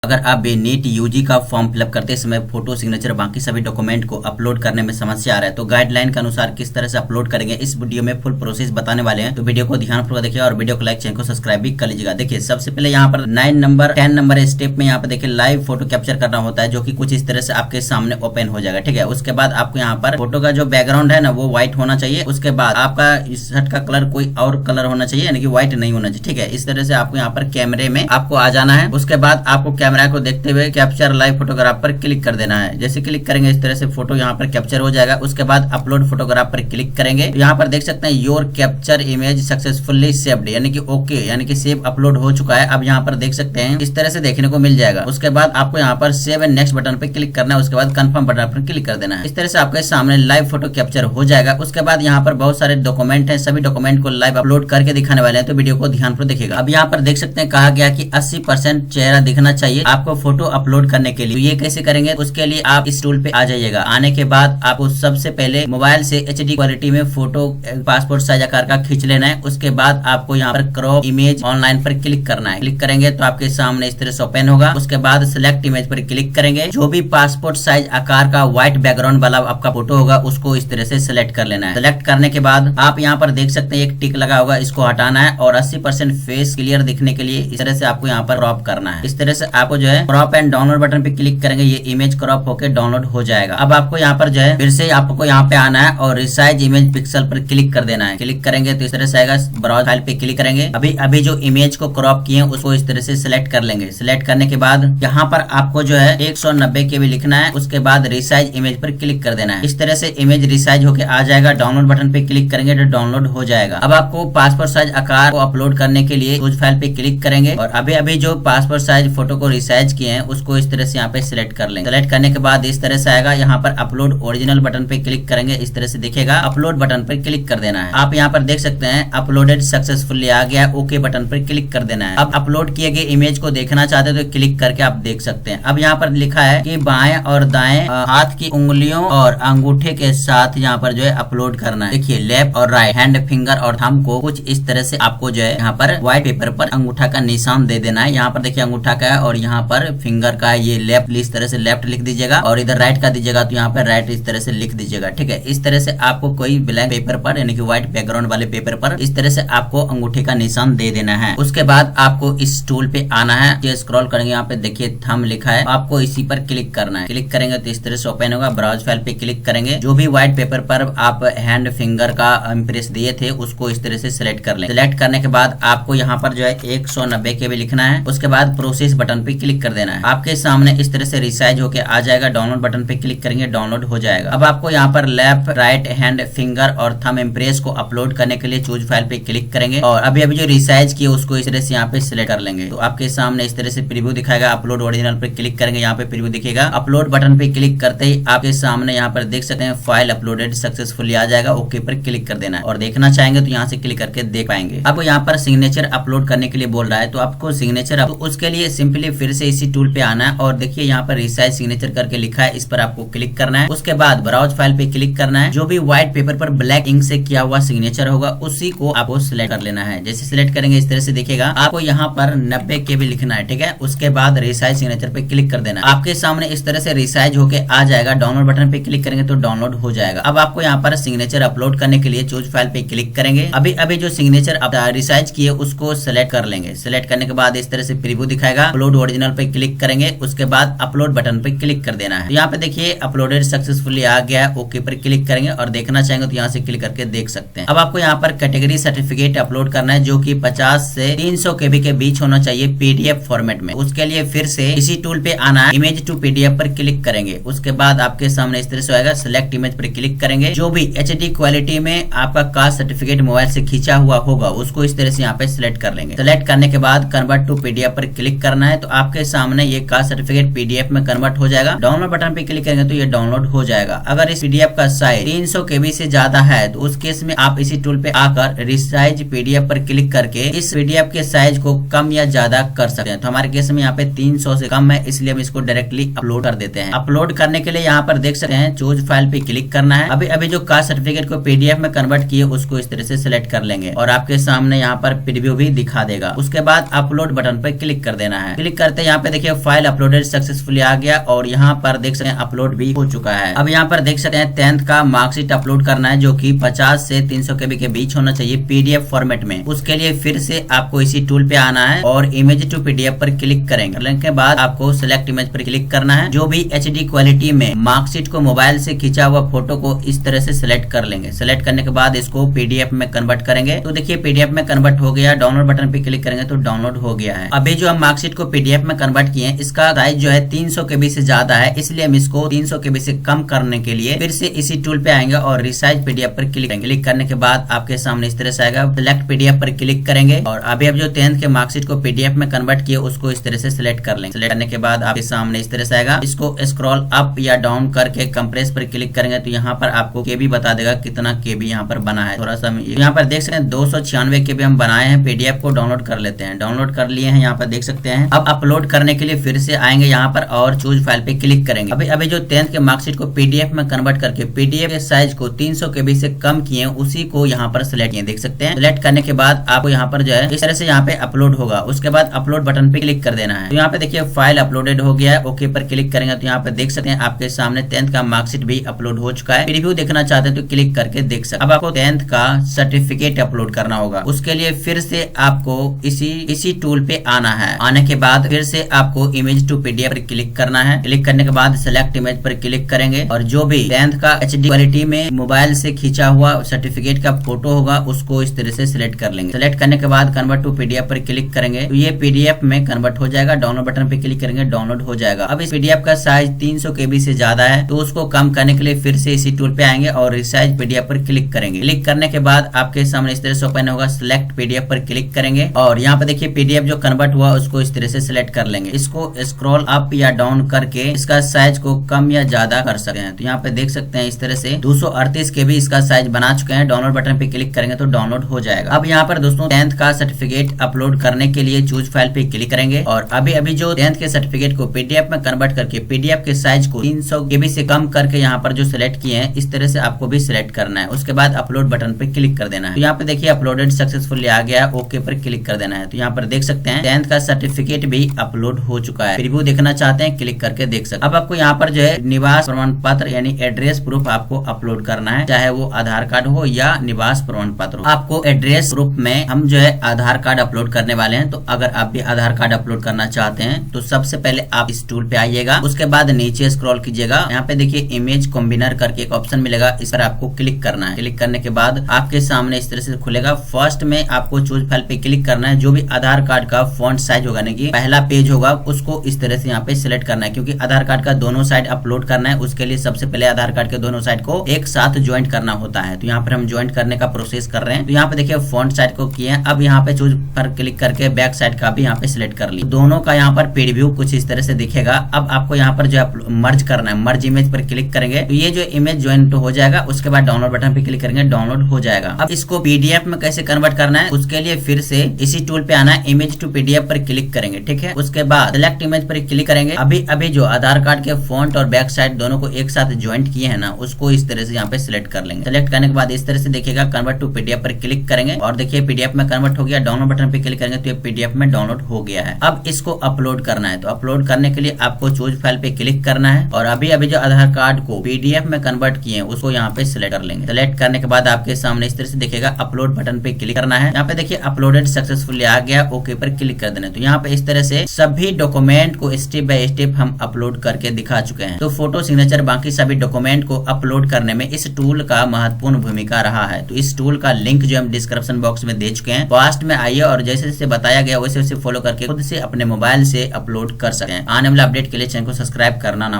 अगर आप भी नीट यूजी का फॉर्म फिलअप करते समय फोटो, सिग्नेचर, बाकी सभी डॉक्यूमेंट को अपलोड करने में समस्या आ रहा है तो गाइडलाइन के अनुसार किस तरह से अपलोड करेंगे इस वीडियो में फुल प्रोसेस बताने वाले हैं। तो वीडियो को ध्यानपूर्वक देखिए और वीडियो को लाइक, चैनल को सब्सक्राइब भी कर लीजिएगा। देखिए सबसे पहले यहाँ पर 9 नंबर 10 नंबर स्टेप में यहाँ पर देखिए लाइव फोटो कैप्चर करना होता है, जो कि कुछ इस तरह से आपके सामने ओपन हो जाएगा। ठीक है, उसके बाद आपको यहाँ पर फोटो का जो बैकग्राउंड है ना वो व्हाइट होना चाहिए। उसके बाद आपका इस शर्ट का कलर कोई और कलर होना चाहिए, यानी कि व्हाइट नहीं होना चाहिए। ठीक है, इस तरह से आपको यहाँ पर कैमरे में आपको आ जाना है। उसके बाद आपको कैमरा को देखते हुए कैप्चर लाइव फोटोग्राफ पर क्लिक कर देना है। जैसे क्लिक करेंगे इस तरह से फोटो यहाँ पर कैप्चर हो जाएगा। उसके बाद अपलोड फोटोग्राफ पर क्लिक करेंगे तो यहाँ पर देख सकते हैं your capture image successfully saved, यानी कि ओके, यानी कि सेव अपलोड हो चुका है। अब यहाँ पर देख सकते हैं इस तरह से देखने को मिल जाएगा। उसके बाद आपको यहाँ पर सेव एंड नेक्स्ट बटन पर क्लिक करना है। उसके बाद कंफर्म बटन पर क्लिक कर देना है। इस तरह से आपके सामने लाइव फोटो कैप्चर हो जाएगा। उसके बाद यहाँ पर बहुत सारे डॉक्यूमेंट है, सभी डॉक्यूमेंट को लाइव अपलोड करके दिखाने वाले हैं, तो वीडियो को ध्यानपूर्वक देखिएगा। अब यहाँ पर देख सकते हैं कहा गया कि 80% चेहरा दिखना चाहिए आपको फोटो अपलोड करने के लिए। तो ये कैसे करेंगे, उसके लिए आप इस टूल पे आ जाइएगा। आने के बाद आपको सबसे पहले मोबाइल से HD क्वालिटी में फोटो पासपोर्ट साइज आकार का खींच लेना है। उसके बाद आपको यहाँ पर क्रॉप इमेज ऑनलाइन पर क्लिक करना है। क्लिक करेंगे तो आपके सामने इस तरह से ओपन होगा। उसके बाद सिलेक्ट इमेज पर क्लिक करेंगे। जो भी पासपोर्ट साइज आकार का व्हाइट बैकग्राउंड वाला आपका फोटो होगा उसको इस तरह से सिलेक्ट कर लेना है। सिलेक्ट करने के बाद आप यहाँ पर देख सकते हैं एक टिक लगा होगा, इसको हटाना है और 80% फेस क्लियर दिखने के लिए इस तरह से आपको यहाँ पर क्रॉप करना है। इस तरह से आपको जो है क्रॉप एंड डाउनलोड बटन पे क्लिक करेंगे, ये इमेज क्रॉप होकर डाउनलोड हो जाएगा। अब आपको यहाँ पर जो है फिर से आपको यहाँ पे आना है और रिसाइज इमेज पिक्सल पर क्लिक कर देना है। क्लिक करेंगे तो इस तरह से आएगा। ब्राउज फाइल पे क्लिक करेंगे। अभी जो इमेज को क्रॉप किए उसको इस तरह से सिलेक्ट कर लेंगे। सिलेक्ट करने के बाद यहाँ पर आपको जो है 190 KB लिखना है। उसके बाद रिसाइज इमेज पर क्लिक कर देना है। इस तरह से इमेज रिसाइज होकर आ जाएगा। डाउनलोड बटन पे क्लिक करेंगे तो डाउनलोड हो जाएगा। अब आपको पासपोर्ट साइज आकार को अपलोड करने के लिए उस फाइल पे क्लिक करेंगे और अभी जो पासपोर्ट साइज फोटो को रिसाइज किए हैं उसको इस तरह से यहाँ पे सिलेक्ट कर लेंगे। सिलेक्ट करने के बाद इस तरह से आएगा। यहाँ पर अपलोड ओरिजिनल बटन पे क्लिक करेंगे, इस तरह से दिखेगा। अपलोड बटन पर क्लिक कर देना है। आप यहाँ पर देख सकते हैं अपलोडेड सक्सेसफुली आ गया। ओके बटन पर क्लिक कर देना है। अब अपलोड किए गए इमेज को देखना चाहते हैं तो क्लिक करके आप देख सकते हैं। अब यहाँ पर लिखा है कि बाएं और दाएं हाथ की उंगलियों और अंगूठे के साथ यहाँ पर जो है अपलोड करना है। देखिए लेफ्ट और राइट हैंड, फिंगर और थंब को कुछ इस तरह से आपको जो है यहाँ पर व्हाइट पेपर पर अंगूठा का निशान दे देना है। यहाँ पर देखिए अंगूठा का है और यहाँ पर फिंगर का है। ये लेफ्ट इस तरह से लेफ्ट लिख दीजिएगा और इधर राइट का दीजिएगा तो यहाँ पर राइट इस तरह से लिख दीजिएगा। ठीक है, इस तरह से आपको कोई ब्लैंक पेपर पर यानी कि व्हाइट बैकग्राउंड वाले पेपर पर इस तरह से आपको अंगूठे का निशान दे देना है। उसके बाद आपको इस टूल पे आना है। ये स्क्रॉल करेंगे, यहाँ पे देखिए थंब लिखा है, आपको इसी पर क्लिक करना है। क्लिक करेंगे तो इस तरह से ओपन होगा। ब्राउज फाइल पे क्लिक करेंगे। जो भी व्हाइट पेपर पर आप हैंड फिंगर का इम्प्रेस दिए थे उसको इस तरह से सिलेक्ट कर लें। सिलेक्ट करने के बाद आपको यहाँ पर जो है 190 KB लिखना है। उसके बाद प्रोसेस बटन पे क्लिक कर देना है। आपके सामने इस तरह से रिसाइज होके आ जाएगा। डाउनलोड बटन पे क्लिक करेंगे, डाउनलोड हो जाएगा। अब आपको यहाँ पर लेफ्ट, राइट हैंड, फिंगर और थंब इम्प्रेस को अपलोड करने के लिए चूज फाइल पे क्लिक करेंगे और अभी जो रिसाइज किया उसको इस तरह से यहाँ पे सिलेक्ट कर लेंगे। तो आपके सामने इस तरह से प्रीव्यू दिखाएगा। अपलोड ओरिजिनल पे क्लिक करेंगे, यहाँ पे प्रीव्यू दिखेगा। अपलोड बटन पे क्लिक करते ही आपके सामने यहाँ पर देख सकते हैं फाइल अपलोडेड सक्सेसफुली आ जाएगा। ओके पर क्लिक कर देना है और देखना चाहेंगे तो यहाँ से क्लिक करके देख पाएंगे। अब यहाँ पर सिग्नेचर अपलोड करने के लिए बोल रहा है तो आपको सिग्नेचर, तो उसके लिए सिंपली फिर से इसी टूल पे आना है और देखिए यहाँ पर रिसाइज सिग्नेचर करके लिखा है, इस पर आपको क्लिक करना है। उसके बाद ब्राउज फाइल पे क्लिक करना है। जो भी व्हाइट पेपर पर ब्लैक इंक से किया हुआ सिग्नेचर होगा उसी को आपको सिलेक्ट कर लेना है। जैसे सिलेक्ट करेंगे इस तरह से दिखेगा। आपको यहाँ पर 90 KB लिखना है। ठीक है, उसके बाद रिसाइज सिग्नेचर पे क्लिक कर देना। आपके सामने इस तरह से रिसाइज होके आ जाएगा। डाउनलोड बटन पे क्लिक करेंगे तो डाउनलोड हो जाएगा। अब आपको यहाँ पर सिग्नेचर अपलोड करने के लिए चूज फाइल पे क्लिक करेंगे। अभी जो सिग्नेचर रिसाइज किए उसको सिलेक्ट कर लेंगे। सिलेक्ट करने के बाद इस तरह से प्रीव्यू दिखाएगा। अपलोड ओरिजिनल पे क्लिक करेंगे। उसके बाद अपलोड बटन पे क्लिक कर देना है। तो यहाँ पे देखिए अपलोडेड सक्सेसफुली आ गया। ओके पर क्लिक करेंगे और देखना चाहेंगे तो यहाँ से क्लिक करके देख सकते हैं। अब आपको यहाँ पर कैटेगरी सर्टिफिकेट अपलोड करना है, जो कि 50 से 300 KB के बीच होना चाहिए PDF फॉर्मेट में। उसके लिए फिर से इसी टूल पे आना है। इमेज टू PDF पर क्लिक करेंगे। उसके बाद आपके सामने इस तरह से आएगा। सिलेक्ट इमेज पर क्लिक करेंगे। जो भी HD क्वालिटी में आपका कास्ट सर्टिफिकेट मोबाइल से खींचा हुआ होगा उसको इस तरह से यहाँ पे सिलेक्ट कर लेंगे। सिलेक्ट करने के बाद कन्वर्ट टू PDF पर क्लिक करना है। तो आपके सामने ये कास्ट सर्टिफिकेट PDF में कन्वर्ट हो जाएगा। डाउनलोड बटन पे क्लिक करेंगे तो ये डाउनलोड हो जाएगा। अगर इस PDF का साइज 300 KB से ज्यादा है तो उस केस में आप इसी टूल पे आकर रिसाइज PDF पर क्लिक करके इस PDF के साइज को कम या ज्यादा कर सकते हैं। तो हमारे केस में यहाँ पे 300 से कम है, इसलिए हम इसको डायरेक्टली अपलोड कर देते हैं। अपलोड करने के लिए यहाँ पर देख सकते हैं चूज फाइल पे क्लिक करना है। अभी जो कास्ट सर्टिफिकेट को PDF में कन्वर्ट किए उसको इस तरह से सिलेक्ट कर लेंगे और आपके सामने यहाँ पर प्रीव्यू भी दिखा देगा। उसके बाद अपलोड बटन पर क्लिक कर देना है। क्लिक करते सकते हैं यहाँ पे देखिए फाइल अपलोडेड सक्सेसफुली आ गया और यहाँ पर देख सकते हैं अपलोड भी हो चुका है। अब यहाँ पर देख सकते हैं 10th का मार्कशीट अपलोड करना है जो कि 50 से 300 KB के बीच होना चाहिए PDF फॉर्मेट में। उसके लिए फिर से आपको इसी टूल पे आना है और इमेज टू PDF पर क्लिक करेंगे। करने के बाद आपको सिलेक्ट इमेज पर क्लिक करना है। जो भी HD क्वालिटी में मार्कशीट को मोबाइल से खींचा हुआ फोटो को इस तरह से सिलेक्ट कर लेंगे। सिलेक्ट करने के बाद इसको PDF में कन्वर्ट करेंगे। तो देखिए PDF में कन्वर्ट हो गया। डाउनलोड बटन पे क्लिक करेंगे तो डाउनलोड हो गया है। अभी जो हम मार्कशीट को PDF में कन्वर्ट किए हैं इसका साइज जो है 300 KB से ज्यादा है, इसलिए हम इसको 300 KB से कम करने के लिए फिर से इसी टूल पे आएंगे और रिसाइज PDF पर क्लिक करेंगे। क्लिक करने के बाद आपके सामने इस तरह से आएगा। सिलेक्ट PDF पर क्लिक करेंगे और अभी अब जो 10th के मार्कशीट को PDF में कन्वर्ट किए उसको इस तरह से सिलेक्ट कर लेंगे। सिलेक्ट करने के बाद आपके सामने इस तरह से आएगा। इसको स्क्रॉल अप या डाउन करके कंप्रेस पर क्लिक करेंगे तो यहाँ पर आपको KB बता देगा कितना KB यहाँ पर बना है। थोड़ा सा यहाँ पर देख सकते हैं 296 KB हम बनाए हैं। PDF को डाउनलोड कर लेते हैं। डाउनलोड कर लिए हैं, यहाँ पर देख सकते हैं। अब अपलोड करने के लिए फिर से आएंगे यहाँ पर और चूज फाइल पे क्लिक करेंगे। अभी जो 10th के मार्कशीट को PDF में कन्वर्ट करके PDF के साइज को 300 KB से कम किए उसी को यहाँ पर सिलेक्ट किए, देख सकते हैं। सिलेक्ट करने के बाद आपको यहाँ पर जो है इस तरह से यहाँ पे अपलोड होगा। उसके बाद अपलोड बटन पे क्लिक कर देना है। तो यहाँ पे देखिए फाइल अपलोडेड हो गया है। ओके पर क्लिक करेंगे तो यहाँ पे देख सकते हैं आपके सामने 10th का मार्कशीट भी अपलोड हो चुका है। प्रीव्यू देखना चाहते हैं तो क्लिक करके देख सकते हैं। अब आपको 10th का सर्टिफिकेट अपलोड करना होगा। उसके लिए फिर से आपको इसी टूल पे आना है। आने के बाद फिर से आपको इमेज टू PDF पर क्लिक करना है। क्लिक करने के बाद सिलेक्ट इमेज पर क्लिक करेंगे और जो भी 10th का HD क्वालिटी में मोबाइल से खींचा हुआ सर्टिफिकेट का फोटो होगा उसको इस तरह से सिलेक्ट कर लेंगे। सिलेक्ट करने के बाद कन्वर्ट टू PDF पर क्लिक करेंगे तो ये PDF में कन्वर्ट हो जाएगा। डाउनलोड बटन पे क्लिक करेंगे, डाउनलोड हो जाएगा। अब इस PDF का साइज 300 KB से ज्यादा है तो उसको कम करने के लिए फिर से इसी टूल पे आएंगे और रिसाइज PDF पर क्लिक करेंगे। क्लिक करने के बाद आपके सामने इस तरह से ओपन होगा। सिलेक्ट PDF पर क्लिक करेंगे और यहाँ पे देखिए PDF जो कन्वर्ट हुआ उसको इस तरह से सिलेक्ट कर लेंगे। इसको स्क्रॉल अप या डाउन करके इसका साइज को कम या ज्यादा कर सकते हैं। तो यहाँ पे देख सकते हैं इस तरह से 238 KB इसका साइज बना चुके हैं। डाउनलोड बटन पे क्लिक करेंगे तो डाउनलोड हो जाएगा। अब यहाँ पर दोस्तों 10th का सर्टिफिकेट अपलोड करने के लिए चूज फाइल पे क्लिक करेंगे और अभी जो 10th के सर्टिफिकेट को PDF में कन्वर्ट करके PDF के साइज को 300 KB से कम करके यहाँ पर जो सिलेक्ट किए हैं इस तरह से आपको भी सिलेक्ट करना है। उसके बाद अपलोड बटन पे क्लिक कर देना है। तो यहाँ पे देखिए अपलोडेड सक्सेसफुली आ गया है। ओके पर क्लिक कर देना है। तो यहाँ पर देख सकते हैं 10th का सर्टिफिकेट भी अपलोड हो चुका है। प्रीव्यू देखना चाहते हैं क्लिक करके देख सकते हैं। अब आपको यहाँ पर जो है निवास प्रमाण पत्र यानी एड्रेस प्रूफ आपको अपलोड करना है, चाहे वो आधार कार्ड हो या निवास प्रमाण पत्र हो। आपको एड्रेस प्रूफ में हम जो है आधार कार्ड अपलोड करने वाले हैं। तो अगर आप भी आधार कार्ड अपलोड करना चाहते हैं तो सबसे पहले आप इस टूल पे आइएगा। उसके बाद नीचे स्क्रॉल कीजिएगा। यहाँ पे देखिए इमेज कॉम्बिनर करके एक ऑप्शन मिलेगा, इस पर आपको क्लिक करना है। क्लिक करने के बाद आपके सामने इस तरह से खुलेगा। फर्स्ट में आपको चूज फाइल पे क्लिक करना है। जो भी आधार कार्ड का फॉन्ट साइज होगा, कि पहला पेज होगा, उसको इस तरह से यहाँ पे सिलेक्ट करना है। क्योंकि आधार कार्ड का दोनों साइड अपलोड करना है, उसके लिए सबसे पहले आधार कार्ड के दोनों साइड को एक साथ ज्वाइंट करना होता है। तो यहाँ पर हम ज्वाइंट करने का प्रोसेस कर रहे हैं। तो यहाँ पे देखिए फॉन्ट साइड को किए हैं। अब यहाँ पे चूज पर क्लिक करके बैक साइड का भी यहाँ पे सिलेक्ट कर लिया। दोनों का यहाँ पर प्रीव्यू कुछ इस तरह से दिखेगा। अब आपको यहाँ पर जो है मर्ज करना है। मर्ज इमेज पर क्लिक करेंगे तो ये जो इमेज ज्वाइंट हो जाएगा। उसके बाद डाउनलोड बटन पे क्लिक करेंगे, डाउनलोड हो जाएगा। अब इसको PDF में कैसे कन्वर्ट करना है उसके लिए फिर से इसी टूल पे आना है। इमेज टू PDF पर क्लिक करेंगे, ठीक है। उसके बाद सिलेक्ट इमेज पर क्लिक करेंगे। अभी जो आधार कार्ड के फ्रंट और बैक साइड दोनों को एक साथ ज्वाइंट किए हैं ना, उसको इस तरह से यहाँ पे सिलेक्ट कर लेंगे। सिलेक्ट करने के बाद इस तरह से देखिएगा कन्वर्ट टू PDF पर क्लिक करेंगे और देखिए PDF में कन्वर्ट हो गया। डाउनलोड बटन पे क्लिक करेंगे तो ये PDF में डाउनलोड हो गया है। अब इसको अपलोड करना है। तो अपलोड करने के लिए आपको चूज फाइल पे क्लिक करना है और अभी जो आधार कार्ड को PDF में कन्वर्ट किए उसको यहाँ पे सिलेक्ट कर लेंगे। सिलेक्ट करने के बाद आपके सामने इस तरह से दिखेगा। अपलोड बटन पे क्लिक करना है। यहाँ पे देखिए अपलोडेड सक्सेसफुली आ गया। ओके पर क्लिक कर देना। तो यहाँ पे इस तरह से सभी डॉक्यूमेंट को स्टेप बाय स्टेप हम अपलोड करके दिखा चुके हैं। तो फोटो, सिग्नेचर, बाकी सभी डॉक्यूमेंट को अपलोड करने में इस टूल का महत्वपूर्ण भूमिका रहा है। तो इस टूल का लिंक जो हम डिस्क्रिप्शन बॉक्स में दे चुके हैं। फास्ट में आइए और जैसे जैसे बताया गया वैसे वैसे फॉलो करके खुद से अपने मोबाइल से अपलोड कर सकते हैं। आने वाले अपडेट के लिए चैनल को सब्सक्राइब करना ना